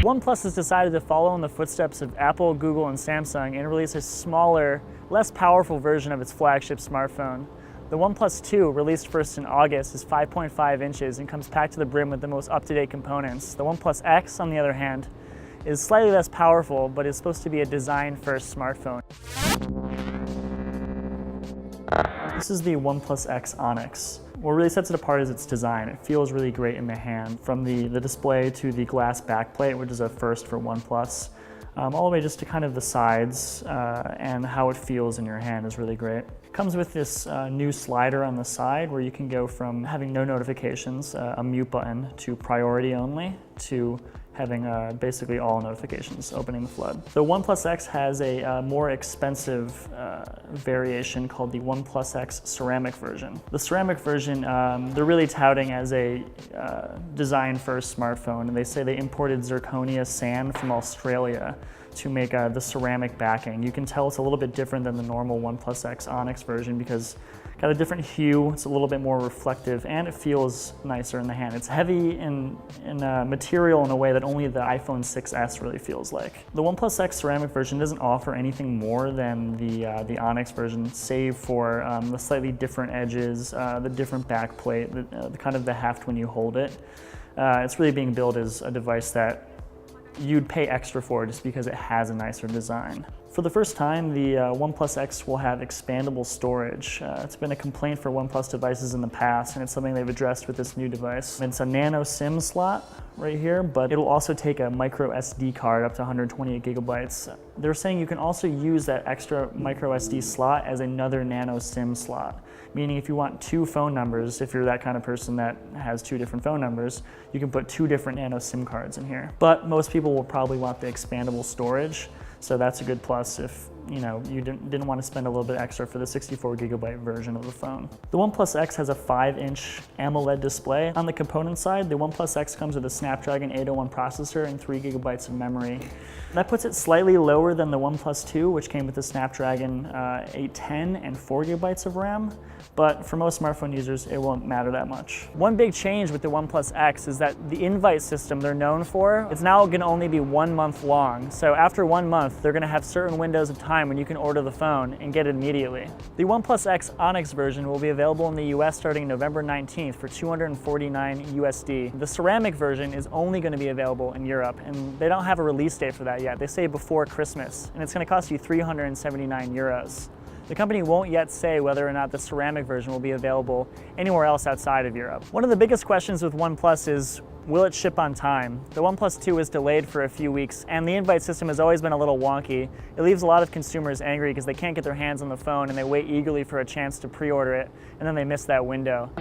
OnePlus has decided to follow in the footsteps of Apple, Google, and Samsung and release a smaller, less powerful version of its flagship smartphone. The OnePlus 2, released first in August, is 5.5 inches and comes packed to the brim with the most up-to-date components. The OnePlus X, on the other hand, is slightly less powerful, but is supposed to be a design-first smartphone. This is the OnePlus X Onyx. What really sets it apart is its design. It feels really great in the hand, from the display to the glass backplate, which is a first for OnePlus, all the way just to kind of the sides, and how it feels in your hand is really great. It comes with this new slider on the side where you can go from having no notifications, a mute button, to priority only, to having basically all notifications, opening the flood. The OnePlus X has a more expensive variation called the OnePlus X ceramic version. The ceramic version, they're really touting as a design-first smartphone, and they say they imported zirconia sand from Australia to make the ceramic backing. You can tell it's a little bit different than the normal OnePlus X Onyx version because it's got a different hue, it's a little bit more reflective, and it feels nicer in the hand. It's heavy in material in a way that only the iPhone 6s really feels like. The OnePlus X ceramic version doesn't offer anything more than the Onyx version, save for the slightly different edges, the different backplate, the kind of the heft when you hold it. It's really being billed as a device that you'd pay extra for just because it has a nicer design. For the first time, the OnePlus X will have expandable storage. It's been a complaint for OnePlus devices in the past, and it's something they've addressed with this new device. It's a nano SIM slot right here, but it'll also take a micro SD card up to 128 gigabytes. They're saying you can also use that extra micro SD slot as another nano SIM slot, meaning if you want two phone numbers, if you're that kind of person that has two different phone numbers, you can put two different nano SIM cards in here. But most people will probably want the expandable storage, so that's a good plus if you didn't want to spend a little bit extra for the 64 gigabyte version of the phone. The OnePlus X has a 5-inch AMOLED display. On the component side, the OnePlus X comes with a Snapdragon 801 processor and 3 gigabytes of memory. That puts it slightly lower than the OnePlus 2, which came with the Snapdragon 810 and 4 gigabytes of RAM, but for most smartphone users, it won't matter that much. One big change with the OnePlus X is that the invite system they're known for, it's now going to only be 1 month long. So after 1 month, they're going to have certain windows of time when you can order the phone and get it immediately. The OnePlus X Onyx version will be available in the US starting November 19th for $249 USD. The ceramic version is only going to be available in Europe, and they don't have a release date for that yet. They say before Christmas, and it's going to cost you 379 euros. The company won't yet say whether or not the ceramic version will be available anywhere else outside of Europe. One of the biggest questions with OnePlus is, will it ship on time? The OnePlus 2 is delayed for a few weeks, and the invite system has always been a little wonky. It leaves a lot of consumers angry because they can't get their hands on the phone and they wait eagerly for a chance to pre-order it, and then they miss that window.